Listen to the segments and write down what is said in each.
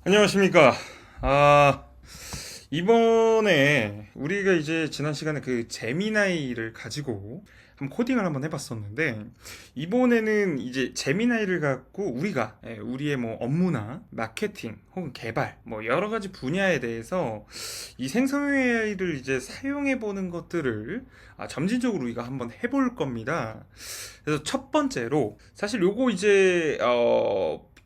안녕하십니까. 아, 이번에 우리가 이제 지난 시간에 그 제미나이를 가지고 한번 코딩을 한번 해봤었는데, 이번에는 이제 제미나이를 갖고 우리가 우리의 뭐 업무나 마케팅 혹은 개발 뭐 여러 가지 분야에 대해서 이 생성형 AI를 이제 사용해 보는 것들을 점진적으로 우리가 한번 해볼 겁니다. 그래서 첫 번째로 사실 요거 이제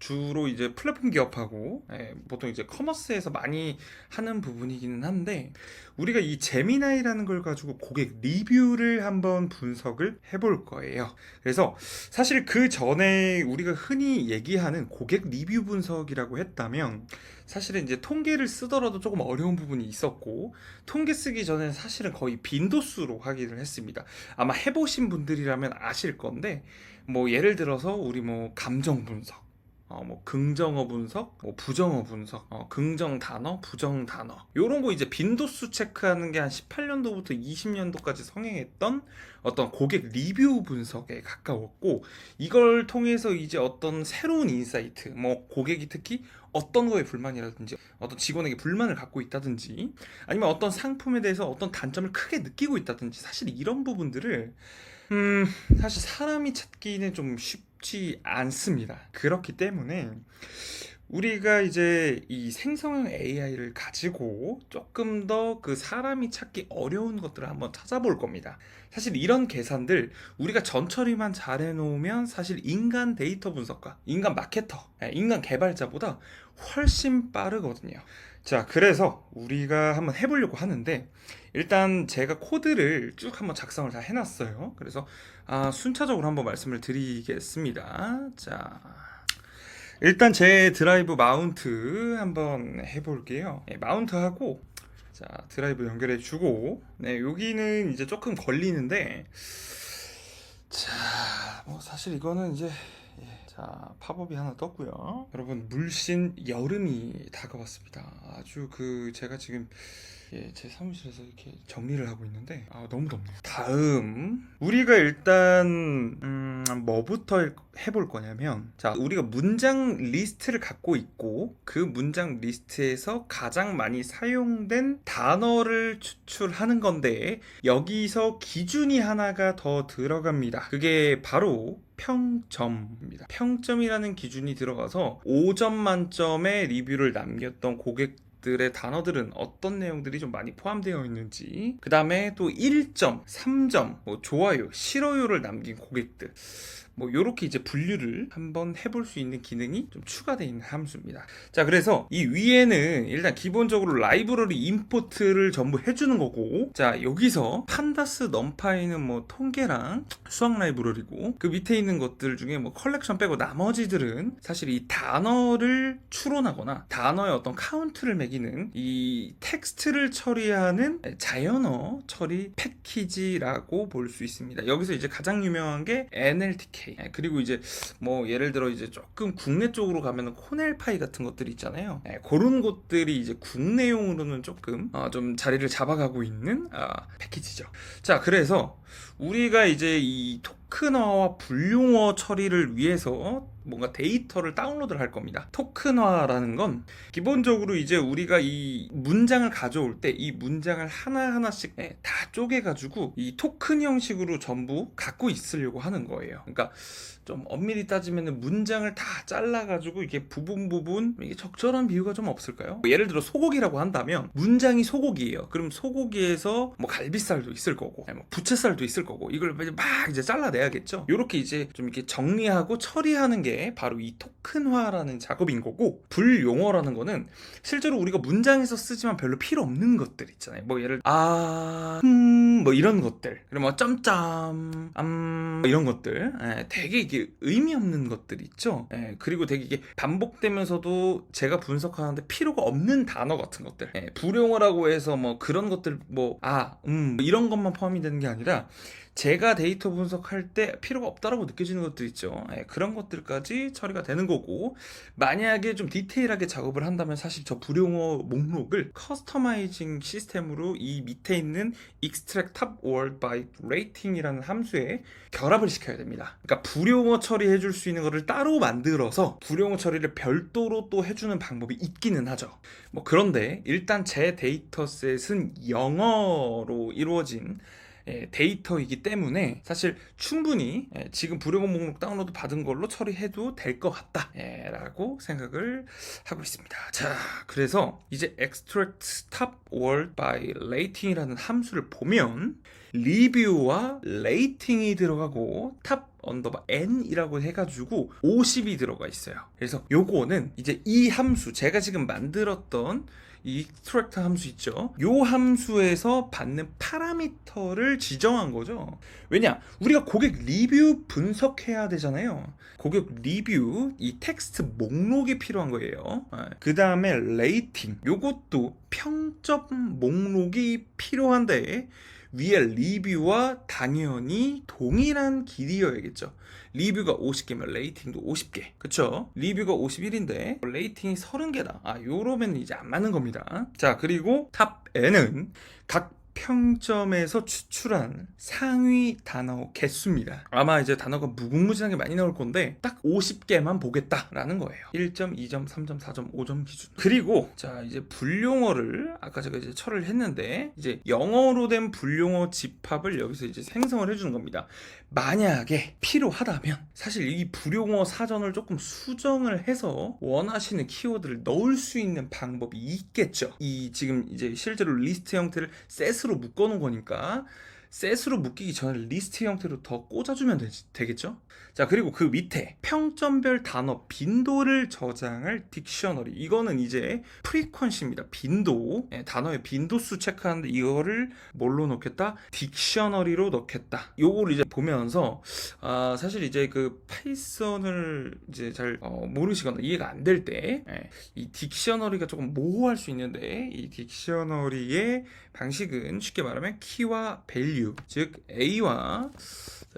주로 이제 플랫폼 기업하고 보통 이제 커머스에서 많이 하는 부분이기는 한데, 우리가 이 제미나이라는 걸 가지고 고객 리뷰를 한번 분석을 해볼 거예요. 그래서 사실 그 전에 우리가 흔히 얘기하는 고객 리뷰 분석이라고 했다면, 사실은 이제 통계를 쓰더라도 조금 어려운 부분이 있었고, 통계 쓰기 전에 사실은 거의 빈도수로 확인을 했습니다. 아마 해보신 분들이라면 아실 건데, 뭐 예를 들어서 우리 뭐 감정 분석, 뭐 긍정어 분석, 뭐 부정어 분석, 긍정 단어, 부정 단어, 요런 거 이제 빈도수 체크하는 게 한 18년도부터 20년도까지 성행했던 어떤 고객 리뷰 분석에 가까웠고, 이걸 통해서 이제 어떤 새로운 인사이트, 뭐 고객이 특히 어떤 거에 불만이라든지 어떤 직원에게 불만을 갖고 있다든지 아니면 어떤 상품에 대해서 어떤 단점을 크게 느끼고 있다든지, 사실 이런 부분들을 음, 사실 사람이 찾기는 좀 쉽지 않습니다. 그렇기 때문에 우리가 이제 이 생성형 AI를 가지고 조금 더 그 사람이 찾기 어려운 것들을 한번 찾아볼 겁니다. 사실 이런 계산들 우리가 전처리만 잘 해놓으면 사실 인간 데이터 분석가, 인간 마케터, 인간 개발자보다 훨씬 빠르거든요. 자, 그래서 우리가 한번 해보려고 하는데, 일단 제가 코드를 쭉 한번 작성을 다 해놨어요. 그래서 순차적으로 한번 말씀을 드리겠습니다. 자, 일단 제 드라이브 마운트 한번 해볼게요. 마운트하고, 자, 드라이브 연결해 주고, 네, 여기는 이제 조금 걸리는데, 자, 뭐 사실 이거는 이제 자, 팝업이 하나 떴고요. 여러분, 물씬 여름이 다가왔습니다. 아주 제가 지금 제 사무실에서 이렇게 정리를 하고 있는데 너무 덥네요. 다음 우리가 일단 뭐부터 해볼 거냐면, 자, 우리가 문장 리스트를 갖고 있고 그 문장 리스트에서 가장 많이 사용된 단어를 추출하는 건데, 여기서 기준이 하나가 더 들어갑니다. 그게 바로 평점입니다. 평점이라는 기준이 들어가서 5점 만점의 리뷰를 남겼던 고객들의 단어들은 어떤 내용들이 좀 많이 포함되어 있는지, 그 다음에 또 1점, 3점, 뭐 좋아요, 싫어요를 남긴 고객들, 뭐 요렇게 이제 분류를 한번 해볼 수 있는 기능이 좀 추가되어 있는 함수입니다. 자, 그래서 이 위에는 일단 기본적으로 라이브러리 임포트를 전부 해주는 거고, 자, 여기서 판다스 넘파이는 뭐 통계랑 수학 라이브러리고, 그 밑에 있는 것들 중에 뭐 컬렉션 빼고 나머지들은 사실 이 단어를 추론하거나 단어의 어떤 카운트를 매기는 이 텍스트를 처리하는 자연어 처리 패키지라고 볼 수 있습니다. 여기서 이제 가장 유명한 게 NLTK, 그리고 이제 뭐 예를 들어 이제 조금 국내 쪽으로 가면은 코넬파이 같은 것들이 있잖아요. 그런 것들이 이제 국내용으로는 조금 좀 자리를 잡아가고 있는 패키지죠. 자, 그래서 우리가 이제 이 토큰화와 불용어 처리를 위해서 뭔가 데이터를 다운로드를 할 겁니다. 토큰화라는 건 기본적으로 이제 우리가 이 문장을 가져올 때 이 문장을 하나하나씩 다 쪼개가지고 이 토큰 형식으로 전부 갖고 있으려고 하는 거예요. 그러니까 좀 엄밀히 따지면 문장을 다 잘라가지고 이게 부분 이게 적절한 비유가 좀 없을까요? 뭐 예를 들어 소고기라고 한다면 문장이 소고기예요. 그럼 소고기에서 뭐 갈비살도 있을 거고, 뭐 부채살도 있을 거고, 이걸 막 이제 잘라내야겠죠. 이렇게 이제 좀 이렇게 정리하고 처리하는 게 바로 이 토큰화라는 작업인 거고, 불용어라는 거는 실제로 우리가 문장에서 쓰지만 별로 필요 없는 것들 있잖아요. 뭐 예를 뭐 이런 것들, 그리고 뭐 점점 뭐 이런 것들, 되게 이게 의미 없는 것들 있죠. 그리고 되게 이게 반복되면서도 제가 분석하는데 필요가 없는 단어 같은 것들, 불용어라고 해서 뭐 그런 것들 뭐 이런 것만 포함이 되는 게 아니라 제가 데이터 분석할 때 필요가 없다라고 느껴지는 것들 있죠. 그런 것들까지 처리가 되는 거고, 만약에 좀 디테일하게 작업을 한다면 사실 저 불용어 목록을 커스터마이징 시스템으로 이 밑에 있는 extract top word by rating이라는 함수에 결합을 시켜야 됩니다. 그러니까 불용어 처리해 줄 수 있는 거를 따로 만들어서 불용어 처리를 별도로 또 해주는 방법이 있기는 하죠. 뭐 그런데 일단 제 데이터셋은 영어로 이루어진 데이터이기 때문에 사실 충분히 지금 불용어 목록 다운로드 받은 걸로 처리해도 될 것 같다 라고 생각을 하고 있습니다. 자, 그래서 이제 extract top word by rating이라는 함수를 보면 리뷰와 레이팅이 들어가고 탑 언더바 n이라고 해가지고 50이 들어가 있어요. 그래서 요거는 이제 이 함수, 제가 지금 만들었던 이 extract 함수 있죠, 요 함수에서 받는 파라미터를 지정한 거죠. 왜냐, 우리가 고객 리뷰 분석해야 되잖아요. 고객 리뷰 이 텍스트 목록이 필요한 거예요. 그 다음에 레이팅, 요것도 평점 목록이 필요한데 위에 리뷰와 당연히 동일한 길이여야겠죠. 리뷰가 50개면 레이팅도 50개. 그쵸? 리뷰가 51인데 레이팅이 30개다. 요러면 이제 안 맞는 겁니다. 자, 그리고 탑 N은 각 평점에서 추출한 상위 단어 개수입니다. 아마 이제 단어가 무궁무진하게 많이 나올 건데 딱 50개만 보겠다라는 거예요. 1점, 2점, 3점, 4점, 5점 기준. 그리고 자, 이제 불용어를 아까 제가 이제 처리를 했는데 이제 영어로 된 불용어 집합을 여기서 이제 생성을 해주는 겁니다. 만약에 필요하다면 사실 이 불용어 사전을 조금 수정을 해서 원하시는 키워드를 넣을 수 있는 방법이 있겠죠. 이 지금 이제 실제로 리스트 형태를 셋으로 묶어놓은 거니까 셋으로 묶이기 전에 리스트 형태로 더 꽂아주면 되겠죠? 자, 그리고 그 밑에 평점별 단어 빈도를 저장할 딕셔너리, 이거는 이제 프리퀀시입니다. 빈도, 단어의 빈도수 체크하는데 이거를 뭘로 넣겠다? 딕셔너리로 넣겠다. 요거를 이제 보면서 사실 이제 그 파이썬을 이제 잘 모르시거나 이해가 안 될 때 이 딕셔너리가 조금 모호할 수 있는데, 이 딕셔너리의 방식은 쉽게 말하면 키와 밸류, 즉 A와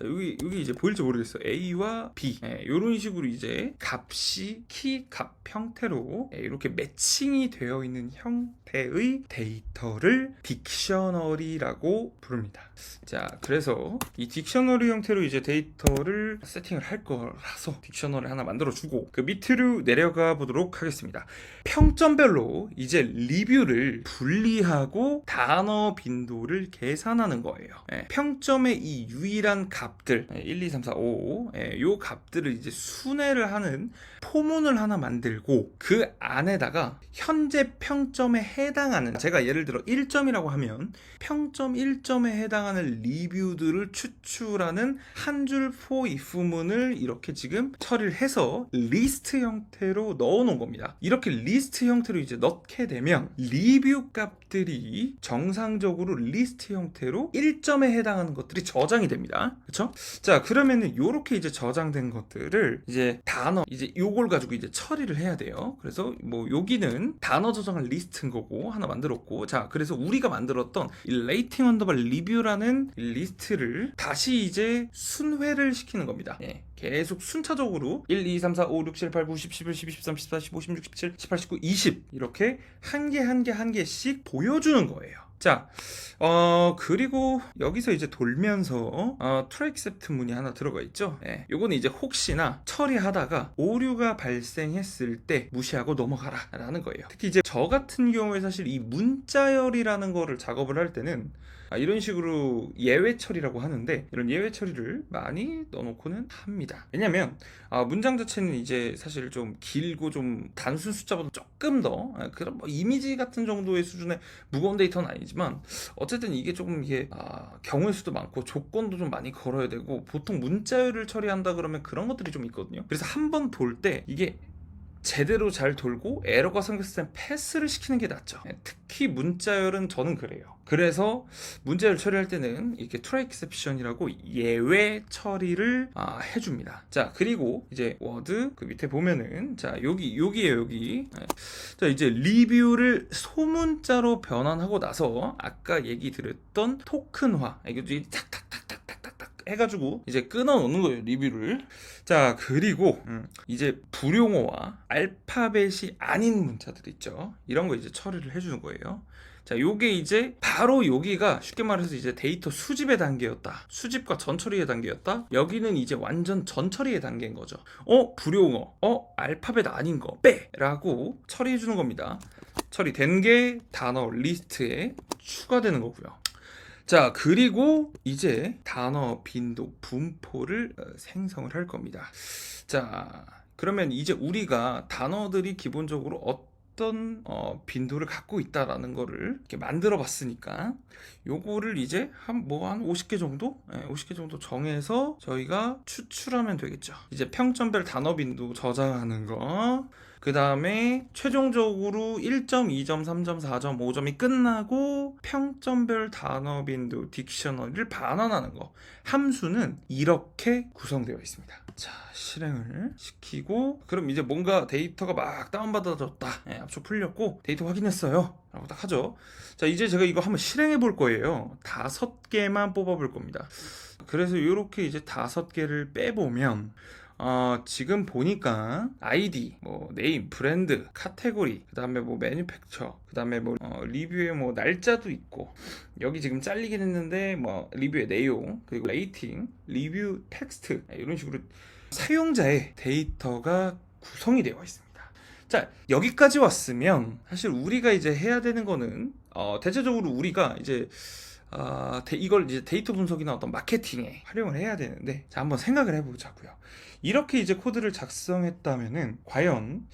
여기 이제 보일지 모르겠어요. A와 B 이런 식으로 이제 값이 키, 값 형태로 이렇게 매칭이 되어 있는 형태의 데이터를 딕셔너리라고 부릅니다. 자, 그래서 이 딕셔너리 형태로 이제 데이터를 세팅을 할 거라서 딕셔너리 하나 만들어주고 그 밑으로 내려가 보도록 하겠습니다. 평점별로 이제 리뷰를 분리하고 단어 빈도를 계산하는 거예요. 평점의 이 유일한 값들 1, 2, 3, 4, 5 요 값들을 이제 순회를 하는 포문을 하나 만들고 그 안에다가 현재 평점에 해당하는, 제가 예를 들어 1점이라고 하면 평점 1점에 해당하는 리뷰들을 추출하는 한 줄 for if문을 이렇게 지금 처리를 해서 리스트 형태로 넣어 놓은 겁니다. 이렇게 리스트 형태로 이제 넣게 되면 리뷰 값들이 정상적으로 리스트 형태로 1점에 해당하는 것들이 저장이 됩니다. 그렇죠? 자, 그러면은 요렇게 이제 저장된 것들을 이제 단어, 이제 요걸 가지고 이제 처리를 해야 돼요. 그래서 뭐 여기는 단어 저장할 리스트인 거고 하나 만들었고, 자, 그래서 우리가 만들었던 이 레이팅 언더바 리뷰라는 리스트를 다시 이제 순회를 시키는 겁니다. 계속 순차적으로 1, 2, 3, 4, 5, 6, 7, 8, 9, 10, 11, 12, 13, 14, 15, 16, 17, 18, 19, 20 이렇게 한 개씩 보여주는 거예요. 자, 그리고 여기서 이제 돌면서 true accept 문이 하나 들어가 있죠. 요거는 이제 혹시나 처리하다가 오류가 발생했을 때 무시하고 넘어가라 라는 거예요. 특히 이제 저 같은 경우에 사실 이 문자열이라는 거를 작업을 할 때는 이런 식으로 예외 처리라고 하는데, 이런 예외 처리를 많이 넣어놓고는 합니다. 왜냐면 문장 자체는 이제 사실 좀 길고 좀 단순 숫자보다 조금 더 그런 뭐 이미지 같은 정도의 수준의 무거운 데이터는 아니지만 어쨌든 이게 조금 이게 경우의 수도 많고 조건도 좀 많이 걸어야 되고, 보통 문자열을 처리한다 그러면 그런 것들이 좀 있거든요. 그래서 한 번 돌 때 이게 제대로 잘 돌고 에러가 생겼을 땐 패스를 시키는 게 낫죠. 특히 문자열은 저는 그래요. 그래서 문자열 처리할 때는 이렇게 트라이 엑셉션이라고 예외 처리를 해줍니다. 자, 그리고 이제 워드 그 밑에 보면은 자, 여기에요, 여기. 자, 이제 리뷰를 소문자로 변환하고 나서 아까 얘기 드렸던 토큰화, 이게 탁탁탁탁탁탁 해가지고 이제 끊어놓는 거예요, 리뷰를. 자, 그리고 이제 불용어와 알파벳이 아닌 문자들 있죠. 이런 거 이제 처리를 해주는 거예요. 자, 요게 이제 바로 여기가 쉽게 말해서 이제 데이터 수집의 단계였다. 수집과 전처리의 단계였다. 여기는 이제 완전 전처리의 단계인 거죠. 불용어, 알파벳 아닌 거 빼! 라고 처리해 주는 겁니다. 처리된 게 단어 리스트에 추가되는 거고요. 자, 그리고 이제 단어 빈도 분포를 생성을 할 겁니다. 자, 그러면 이제 우리가 단어들이 기본적으로 어떤 빈도를 갖고 있다라는 거를 이렇게 만들어 봤으니까 요거를 이제 한 50개 정도? 50개 정도 정해서 저희가 추출하면 되겠죠. 이제 평점별 단어 빈도 저장하는 거, 그 다음에 최종적으로 1점, 2점, 3점, 4점, 5점이 끝나고 평점별 단어 빈도 딕셔너리를 반환하는 거, 함수는 이렇게 구성되어 있습니다. 자, 실행을 시키고, 그럼 이제 뭔가 데이터가 막 다운받아졌다, 압축 풀렸고 데이터 확인했어요 라고 딱 하죠. 자, 이제 제가 이거 한번 실행해 볼 거예요. 5개만 뽑아 볼 겁니다. 그래서 이렇게 이제 5개를 빼보면 지금 보니까 아이디, 네임, 브랜드, 카테고리, 그 다음에 매뉴팩처, 그 다음에 리뷰의 날짜도 있고, 여기 지금 잘리긴 했는데 리뷰의 내용, 그리고 레이팅, 리뷰 텍스트, 이런 식으로 사용자의 데이터가 구성이 되어 있습니다. 자, 여기까지 왔으면 사실 우리가 이제 해야 되는 거는 대체적으로 우리가 이제 이걸 이제 데이터 분석이나 어떤 마케팅에 활용을 해야 되는데, 자, 한번 생각을 해보자고요. 이렇게 이제 코드를 작성했다면은 과연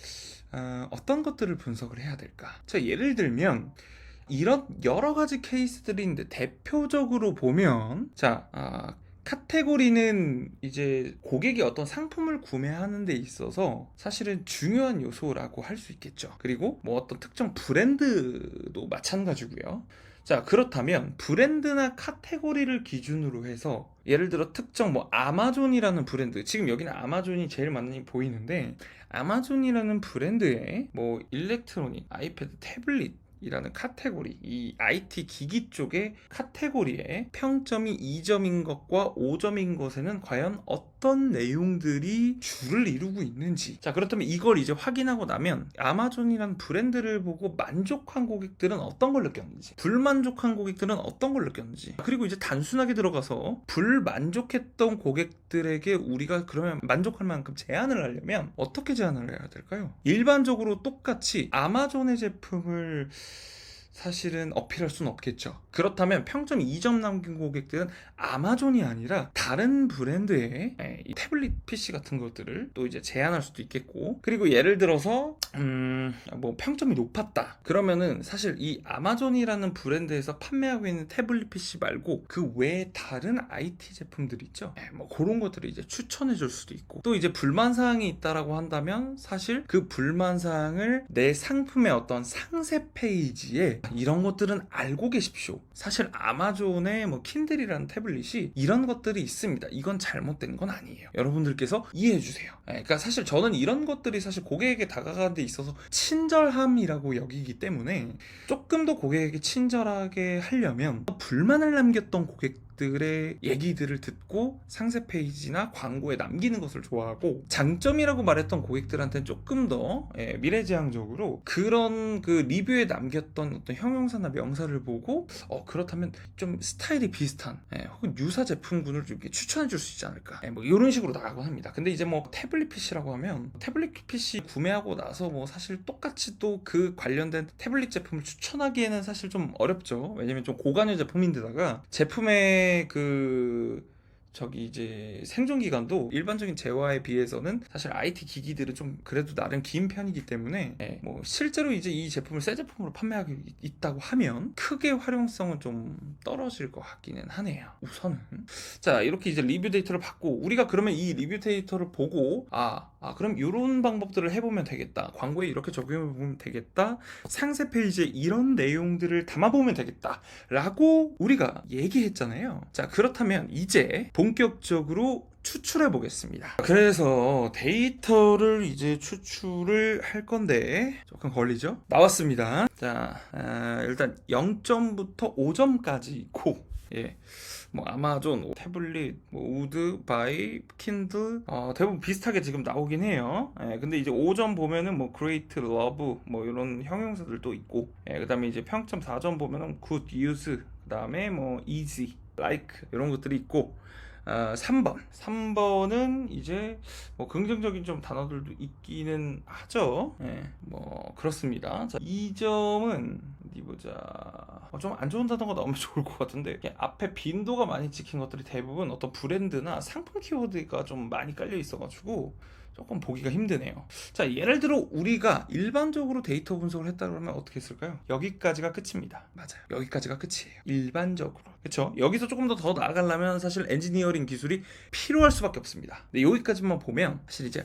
어떤 것들을 분석을 해야 될까? 자, 예를 들면 이런 여러 가지 케이스들이 있는데, 대표적으로 보면 카테고리는 이제 고객이 어떤 상품을 구매하는 데 있어서 사실은 중요한 요소라고 할 수 있겠죠. 그리고 어떤 특정 브랜드도 마찬가지고요. 자, 그렇다면 브랜드나 카테고리를 기준으로 해서 예를 들어 특정 아마존이라는 브랜드, 지금 여기는 아마존이 제일 많이 보이는데, 아마존이라는 브랜드의 일렉트로닉, 아이패드, 태블릿 이라는 카테고리, 이 IT 기기 쪽의 카테고리에 평점이 2점인 것과 5점인 것에는 과연 어떤 내용들이 주를 이루고 있는지. 자, 그렇다면 이걸 이제 확인하고 나면 아마존이라는 브랜드를 보고 만족한 고객들은 어떤 걸 느꼈는지, 불만족한 고객들은 어떤 걸 느꼈는지, 그리고 이제 단순하게 들어가서 불만족했던 고객들에게 우리가 그러면 만족할 만큼 제안을 하려면 어떻게 제안을 해야 될까요? 일반적으로 똑같이 아마존의 제품을 사실은 어필할 수는 없겠죠. 그렇다면 평점 2점 남긴 고객들은 아마존이 아니라 다른 브랜드의 이 태블릿 PC 같은 것들을 또 이제 제안할 수도 있겠고, 그리고 예를 들어서 평점이 높았다 그러면은 사실 이 아마존이라는 브랜드에서 판매하고 있는 태블릿 PC 말고 그 외에 다른 IT 제품들 있죠. 그런 것들을 이제 추천해 줄 수도 있고, 또 이제 불만사항이 있다라고 한다면 사실 그 불만사항을 내 상품의 어떤 상세 페이지에 이런 것들은 알고 계십시오. 사실 아마존의 킨들이라는 태블릿이 이런 것들이 있습니다. 이건 잘못된 건 아니에요. 여러분들께서 이해해 주세요. 그러니까 사실 저는 이런 것들이 사실 고객에게 다가가는 데 있어서 친절함이라고 여기기 때문에, 조금 더 고객에게 친절하게 하려면 불만을 남겼던 고객들의 얘기들을 듣고 상세 페이지나 광고에 남기는 것을 좋아하고, 장점이라고 말했던 고객들한테는 조금 더 미래지향적으로 그런 그 리뷰에 남겼던 어떤 형용사나 명사를 보고 그렇다면 좀 스타일이 비슷한 혹은 유사 제품군을 좀 추천해 줄 수 있지 않을까, 이런 식으로 나가곤 합니다. 근데 이제 태블릿 PC라고 하면 태블릿 PC 구매하고 나서 사실 똑같이 또 그 관련된 태블릿 제품을 추천하기에는 사실 좀 어렵죠. 왜냐면 좀 고관여 제품인데다가 제품의 이제 생존 기간도 일반적인 제화에 비해서는 사실 IT 기기들은 좀 그래도 나름 긴 편이기 때문에 실제로 이제 이 제품을 새 제품으로 판매하고 있다고 하면 크게 활용성은 좀 떨어질 것 같기는 하네요. 우선은 자, 이렇게 이제 리뷰 데이터를 받고, 우리가 그러면 이 리뷰 데이터를 보고 그럼 이런 방법들을 해보면 되겠다, 광고에 이렇게 적용해보면 되겠다, 상세 페이지에 이런 내용들을 담아보면 되겠다 라고 우리가 얘기했잖아요. 자, 그렇다면 이제 본격적으로 추출해 보겠습니다. 그래서 데이터를 이제 추출을 할 건데 조금 걸리죠? 나왔습니다. 자, 일단 0점부터 5점까지 있고, 예, 뭐 아마존, 태블릿, 뭐 우드, 바이, 킨들 대부분 비슷하게 지금 나오긴 해요. 예, 근데 이제 5점 보면은 뭐 그레이트, 러브 뭐 이런 형용사들도 있고, 예, 그다음에 이제 평점 4점 보면은 굿, 유즈, 그다음에 뭐 이지, like 이런 것들이 있고, 3번은 이제 뭐 긍정적인 좀 단어들도 있기는 하죠. 예, 뭐 그렇습니다. 자, 2점은 어디 보자. 좀 안 좋은 단어가 나오면 좋을 것 같은데, 이게 앞에 빈도가 많이 찍힌 것들이 대부분 어떤 브랜드나 상품 키워드가 좀 많이 깔려 있어가지고 조금 보기가 힘드네요. 자, 예를 들어 우리가 일반적으로 데이터 분석을 했다 그러면 어떻게 했을까요? 여기까지가 끝입니다. 맞아요. 여기까지가 끝이에요. 일반적으로. 그렇죠? 여기서 조금 더 나아가려면 사실 엔지니어링 기술이 필요할 수밖에 없습니다. 근데 여기까지만 보면 사실 이제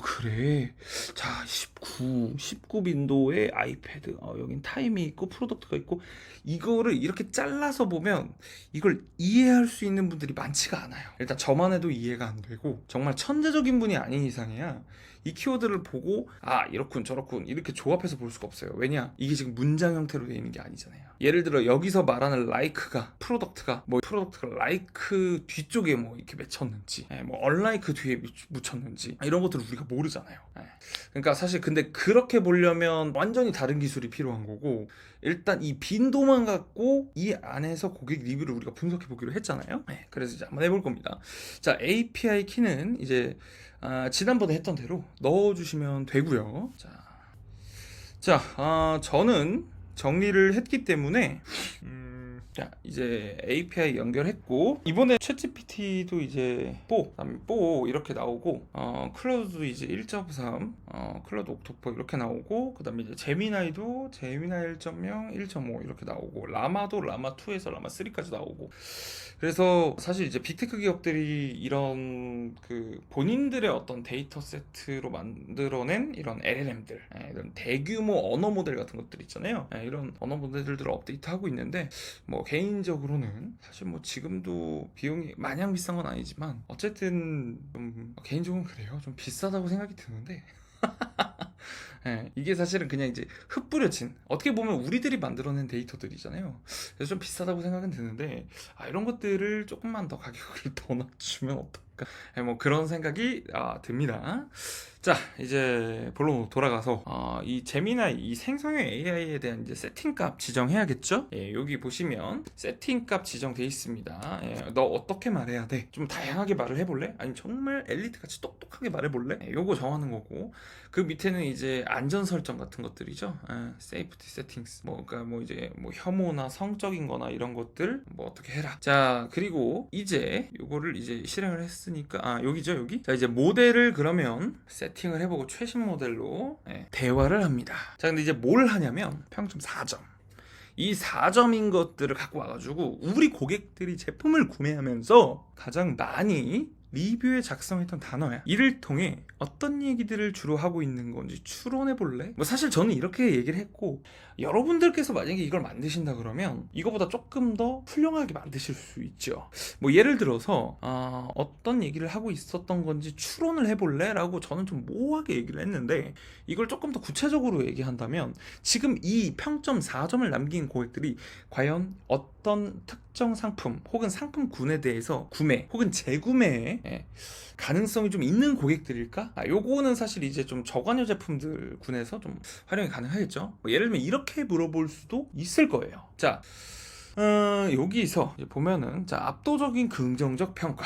그래. 자, 19 빈도의 아이패드. 여긴 타임이 있고 프로덕트가 있고, 이거를 이렇게 잘라서 보면 이걸 이해할 수 있는 분들이 많지가 않아요. 일단 저만 해도 이해가 안 되고, 정말 천재적인 분이 아닌 이상이야 이 키워드를 보고 이렇군 저렇군 이렇게 조합해서 볼 수가 없어요. 왜냐? 이게 지금 문장 형태로 되어 있는 게 아니잖아요. 예를 들어 여기서 말하는 like가 프로덕트가 like 뒤쪽에 뭐 이렇게 맺혔는지, 뭐 unlike 뒤에 묻혔는지, 이런 것들을 우리가 모르잖아요. 그러니까 사실 근데 그렇게 보려면 완전히 다른 기술이 필요한 거고, 일단 이 빈도만 갖고 이 안에서 고객 리뷰를 우리가 분석해 보기로 했잖아요. 그래서 이제 한번 해볼 겁니다. 자, API 키는 이제 지난번에 했던 대로 넣어주시면 되고요. 자, 저는 정리를 했기 때문에 자, 이제 API 연결했고, 이번에 챗GPT도 이제 4, 그다음에 4 이렇게 나오고, 클라우드도 이제 1.3, 클라우드 옥토퍼 이렇게 나오고, 그다음에 이제 제미나이도 제미나이 1.0, 1.5 이렇게 나오고, 라마도 라마 2에서 라마 3까지 나오고. 그래서 사실 이제 빅테크 기업들이 이런 그 본인들의 어떤 데이터 세트로 만들어낸 이런 LLM들, 이런 대규모 언어 모델 같은 것들 있잖아요. 이런 언어 모델들을 업데이트하고 있는데, 뭐 개인적으로는 사실 뭐 지금도 비용이 마냥 비싼 건 아니지만 어쨌든 좀 개인적으로는 그래요. 좀 비싸다고 생각이 드는데 이게 사실은 그냥 이제 흩뿌려진, 어떻게 보면 우리들이 만들어낸 데이터들이잖아요. 그래서 좀 비싸다고 생각은 드는데, 이런 것들을 조금만 더 가격을 더 낮추면 어떨까, 뭐 그런 생각이 듭니다. 자, 이제 본론 돌아가서 이 제미나이, 이 생성형 AI에 대한 이제 세팅값 지정해야겠죠? 여기 보시면 세팅값 지정돼 있습니다. 너 어떻게 말해야 돼? 좀 다양하게 말을 해볼래? 아니면 정말 엘리트같이 똑똑하게 말해볼래? 요거 정하는 거고, 그 밑에는 이제 안전 설정 같은 것들이죠. safety settings, 그러니까 뭐 이제 뭐 혐오나 성적인 거나 이런 것들 뭐 어떻게 해라. 자, 그리고 이제 요거를 이제 실행을 했으니까 여기죠, 여기. 자, 이제 모델을 그러면 세팅을 해보고 최신 모델로 대화를 합니다. 자, 근데 이제 뭘 하냐면 평점 4점. 이 4점인 것들을 갖고 와가지고 우리 고객들이 제품을 구매하면서 가장 많이 리뷰에 작성했던 단어야. 이를 통해 어떤 얘기들을 주로 하고 있는 건지 추론해 볼래? 뭐 사실 저는 이렇게 얘기를 했고, 여러분들께서 만약에 이걸 만드신다 그러면 이거보다 조금 더 훌륭하게 만드실 수 있죠. 뭐 예를 들어서 어떤 얘기를 하고 있었던 건지 추론을 해볼래? 라고 저는 좀 모호하게 얘기를 했는데, 이걸 조금 더 구체적으로 얘기한다면 지금 이 평점 4점을 남긴 고객들이 과연 어떤 특정 상품 혹은 상품군에 대해서 구매 혹은 재구매에 가능성이 좀 있는 고객들일까? 요거는 사실 이제 좀 저관여 제품들 군에서 좀 활용이 가능하겠죠. 예를 들면 이렇게 물어볼 수도 있을 거예요. 자, 여기서 보면은 압도적인 긍정적 평가.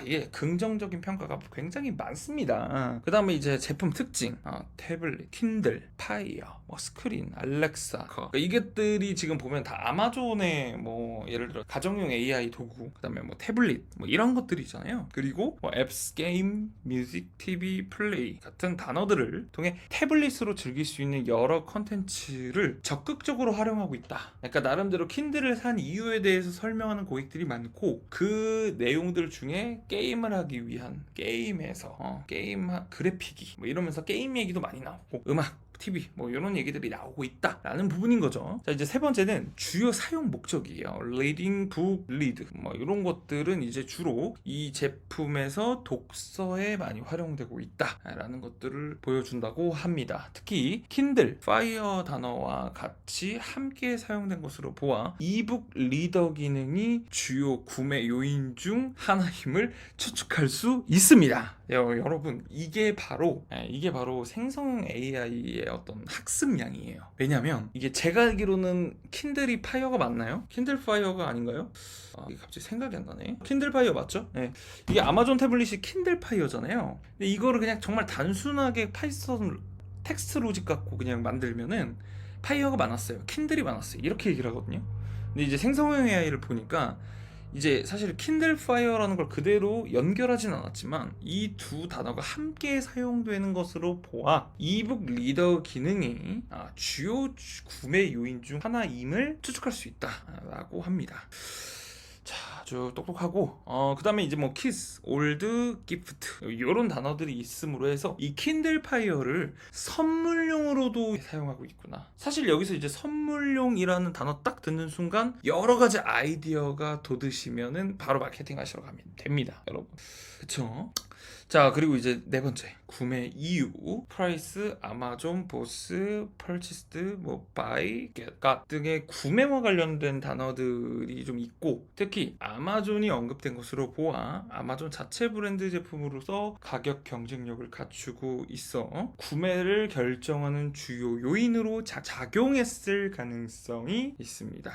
예, 긍정적인 평가가 굉장히 많습니다. 그 다음에 이제 제품 특징, 태블릿, 킨들, 파이어, 뭐 스크린, 알렉사, 그러니까 이것들이 지금 보면 다 아마존의 뭐 예를 들어 가정용 AI 도구, 그 다음에 뭐 태블릿, 뭐 이런 것들이 있잖아요. 그리고 뭐 앱스, 게임, 뮤직, TV, 플레이 같은 단어들을 통해 태블릿으로 즐길 수 있는 여러 컨텐츠를 적극적으로 활용하고 있다. 그러니까 나름대로 킨들을 산 이유에 대해서 설명하는 고객들이 많고, 그 내용들 중에 게임을 하기 위한 게임에서 게임 그래픽이 뭐 이러면서 게임 얘기도 많이 나오고, 음악 TV 뭐 이런 얘기들이 나오고 있다라는 부분인 거죠. 자, 이제 세 번째는 주요 사용 목적이에요. reading, book, read 뭐 이런 것들은 이제 주로 이 제품에서 독서에 많이 활용되고 있다라는 것들을 보여준다고 합니다. 특히 Kindle, Fire 단어와 같이 함께 사용된 것으로 보아 이북 리더 기능이 주요 구매 요인 중 하나임을 추측할 수 있습니다. 여러분 이게 바로 생성형 AI의 어떤 학습량이에요. 왜냐면 이게 제가 알기로는 킨들이 파이어가 맞나요? 킨들 파이어가 아닌가요? 이게 갑자기 생각이 안 나네. 킨들 파이어 맞죠? 네. 이게 아마존 태블릿이 킨들 파이어잖아요. 근데 이거를 그냥 정말 단순하게 파이썬 텍스트 로직 갖고 그냥 만들면은 파이어가 많았어요. 킨들이 많았어요. 이렇게 얘기를 하거든요. 근데 이제 생성형 AI를 보니까 이제 사실 킨들 파이어라는 걸 그대로 연결하진 않았지만 이 두 단어가 함께 사용되는 것으로 보아 이북 리더 기능이 주요 구매 요인 중 하나임을 추측할 수 있다라고 합니다. 자, 아주 똑똑하고 그 다음에 이제 뭐 키스, 올드, 기프트 이런 단어들이 있음으로 해서 이 킨들 파이어를 선물용으로도 사용하고 있구나. 사실 여기서 이제 선물용이라는 단어 딱 듣는 순간 여러 가지 아이디어가 돋으시면은 바로 마케팅 하시러 가면 됩니다, 여러분. 그쵸? 자, 그리고 이제 네 번째, 구매 이유, 프라이스, 아마존, 보스, 퍼치스드, 뭐 바이, 겟 등의 구매와 관련된 단어들이 좀 있고, 특히 아마존이 언급된 것으로 보아 아마존 자체 브랜드 제품으로서 가격 경쟁력을 갖추고 있어 구매를 결정하는 주요 요인으로 작용했을 가능성이 있습니다.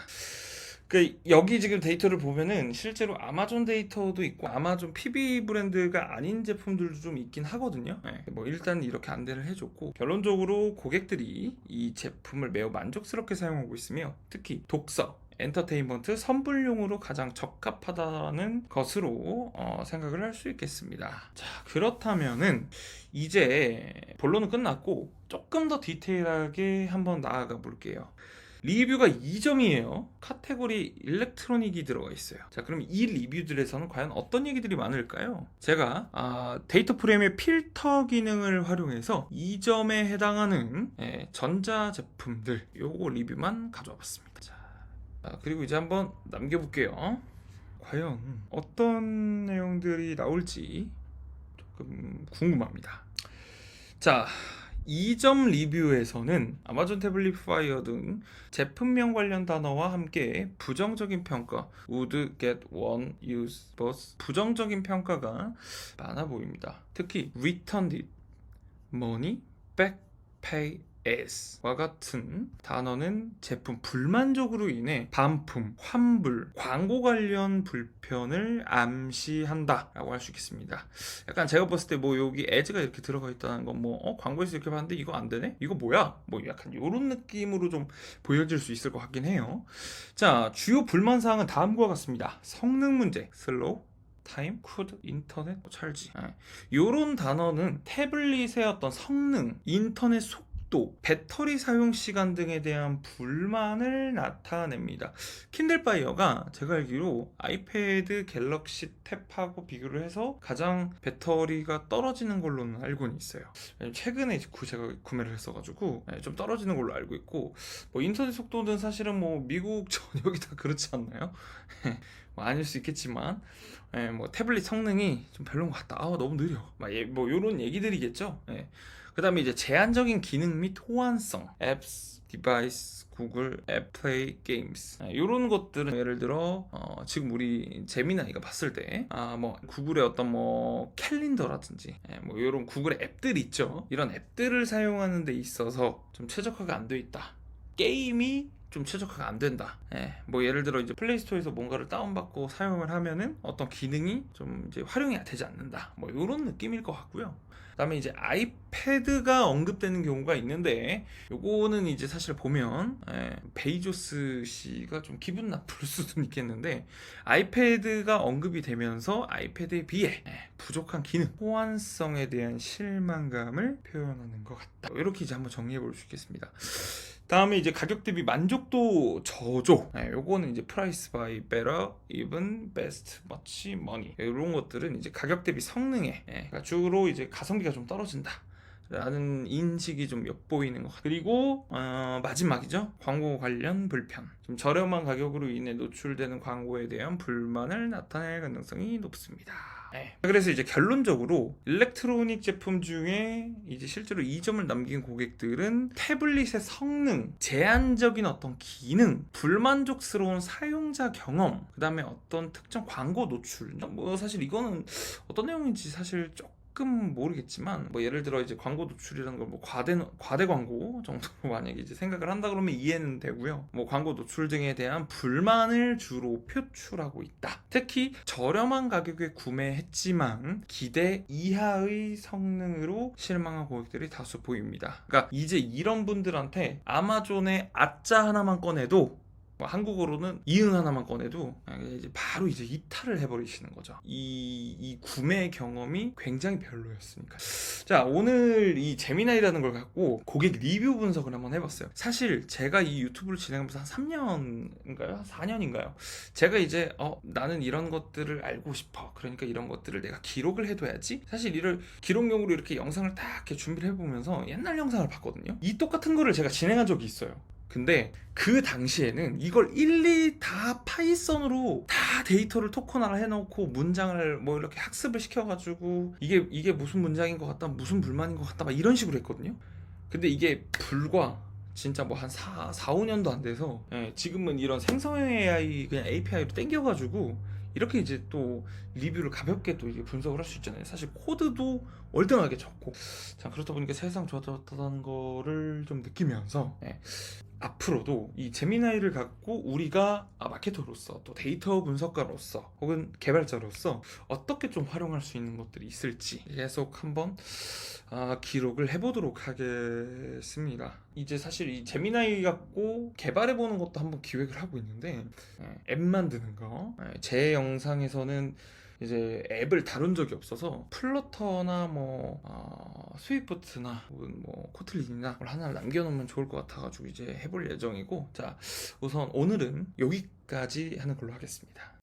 여기 지금 데이터를 보면은 실제로 아마존 데이터도 있고 아마존 PB 브랜드가 아닌 제품들도 좀 있긴 하거든요. 뭐 일단 이렇게 안내를 해줬고, 결론적으로 고객들이 이 제품을 매우 만족스럽게 사용하고 있으며 특히 독서, 엔터테인먼트, 선불용으로 가장 적합하다는 것으로 생각을 할 수 있겠습니다. 자, 그렇다면은 이제 본론은 끝났고 조금 더 디테일하게 한번 나아가 볼게요. 리뷰가 2점이에요. 카테고리 일렉트로닉이 들어가 있어요. 자, 그럼 이 리뷰들에서는 과연 어떤 얘기들이 많을까요? 제가 데이터 프레임의 필터 기능을 활용해서 2점에 해당하는 전자 제품들 요거 리뷰만 가져와 봤습니다. 자, 그리고 이제 한번 남겨볼게요. 과연 어떤 내용들이 나올지 조금 궁금합니다. 자, 2점 리뷰에서는 아마존 태블릿 파이어 등 제품명 관련 단어와 함께 부정적인 평가, would get one use but 부정적인 평가가 많아 보입니다. 특히 returned it, money, back, pay S와 같은 단어는 제품 불만족으로 인해 반품, 환불, 광고 관련 불편을 암시한다 라고 할 수 있겠습니다. 약간 제가 봤을 때 뭐 여기 as가 이렇게 들어가 있다는 건 뭐 광고에서 이렇게 봤는데 이거 안 되네? 이거 뭐야? 뭐 약간 이런 느낌으로 좀 보여질 수 있을 것 같긴 해요. 자, 주요 불만사항은 다음과 같습니다. 성능 문제, 슬로우, 타임, 쿠드, 인터넷, 찰지. 이런 단어는 태블릿의 어떤 성능, 인터넷 속도, 배터리 사용 시간 등에 대한 불만을 나타냅니다. 킨들 파이어가 제가 알기로 아이패드 갤럭시 탭하고 비교를 해서 가장 배터리가 떨어지는 걸로는 알고는 있어요. 최근에 제가 구매를 했어가지고 좀 떨어지는 걸로 알고 있고, 뭐 인터넷 속도는 사실은 뭐 미국 전역이 다 그렇지 않나요? 뭐 아닐 수 있겠지만 뭐 태블릿 성능이 좀 별로인 것 같다. 너무 느려. 뭐 이런 얘기들이겠죠. 그 다음에 이제 제한적인 기능 및 호환성, 앱스, 디바이스, 구글, 앱 플레이, 게임스 이런 것들은 예를 들어 지금 우리 제미나이가 봤을 때 뭐 구글의 어떤 뭐 캘린더라든지 뭐 이런 구글의 앱들 있죠. 이런 앱들을 사용하는 데 있어서 좀 최적화가 안 돼 있다. 게임이 좀 최적화가 안 된다. 뭐 예를 들어 이제 플레이스토어에서 뭔가를 다운받고 사용을 하면은 어떤 기능이 좀 이제 활용이 되지 않는다. 뭐 이런 느낌일 것 같고요. 그다음에 이제 아이패드가 언급되는 경우가 있는데, 요거는 이제 사실 보면 베이조스 씨가 좀 기분 나쁠 수도 있겠는데, 아이패드가 언급이 되면서 아이패드에 비해 부족한 기능, 호환성에 대한 실망감을 표현하는 것 같다. 이렇게 이제 한번 정리해 볼 수 있겠습니다. 다음에 이제 가격 대비 만족도 저조. 요거는 이제 price by better, even, best, much, money. 이런 것들은 이제 가격 대비 성능에 주로 이제 가성비가 좀 떨어진다. 라는 인식이 좀 엿보이는 것 같아요. 그리고 마지막이죠. 광고 관련 불편. 좀 저렴한 가격으로 인해 노출되는 광고에 대한 불만을 나타낼 가능성이 높습니다. 네. 그래서 이제 결론적으로 일렉트로닉 제품 중에 이제 실제로 2점을 남긴 고객들은 태블릿의 성능, 제한적인 어떤 기능, 불만족스러운 사용자 경험, 그 다음에 어떤 특정 광고 노출. 뭐 사실 이거는 어떤 내용인지 사실 조금 모르겠지만, 뭐 예를 들어 이제 광고 노출이라는 걸 뭐 과대 광고 정도로 만약에 이제 생각을 한다 그러면 이해는 되고요. 뭐 광고 노출 등에 대한 불만을 주로 표출하고 있다. 특히 저렴한 가격에 구매했지만 기대 이하의 성능으로 실망한 고객들이 다수 보입니다. 그러니까 이제 이런 분들한테 아마존의 아짜 하나만 꺼내도, 뭐 한국어로는 이응 하나만 꺼내도 이제 바로 이제 이탈을 해버리시는 거죠. 이 구매 경험이 굉장히 별로였으니까. 자, 오늘 이 제미나이라는 걸 갖고 고객 리뷰 분석을 한번 해봤어요. 사실 제가 이 유튜브를 진행하면서 한 3년인가요? 4년인가요? 제가 이제 나는 이런 것들을 알고 싶어. 그러니까 이런 것들을 내가 기록을 해둬야지. 사실 이를 기록용으로 이렇게 영상을 딱 이렇게 준비를 해보면서 옛날 영상을 봤거든요. 이 똑같은 거를 제가 진행한 적이 있어요. 근데 그 당시에는 이걸 일일이 다 파이썬으로 다 데이터를 토큰화를 해놓고 문장을 뭐 이렇게 학습을 시켜가지고 이게 무슨 문장인 것 같다, 무슨 불만인 것 같다, 막 이런 식으로 했거든요. 근데 이게 불과 진짜 뭐 한 5년도 안 돼서, 지금은 이런 생성형 AI 그냥 API로 땡겨가지고 이렇게 이제 또 리뷰를 가볍게 또 이게 분석을 할 수 있잖아요. 사실 코드도 월등하게 적고. 자, 그렇다 보니까 세상 좋아졌다는 거를 좀 느끼면서, 앞으로도 이 제미나이를 갖고 우리가 마케터로서 또 데이터 분석가로서 혹은 개발자로서 어떻게 좀 활용할 수 있는 것들이 있을지 계속 한번 기록을 해보도록 하겠습니다. 이제 사실 이 제미나이 갖고 개발해보는 것도 한번 기획을 하고 있는데, 앱 만드는 거, 제 영상에서는 이제 앱을 다룬 적이 없어서 플러터나 뭐 스위프트나 혹은 뭐 코틀린이나 하나를 남겨놓으면 좋을 것 같아가지고 이제 해볼 예정이고, 자, 우선 오늘은 여기까지 하는 걸로 하겠습니다.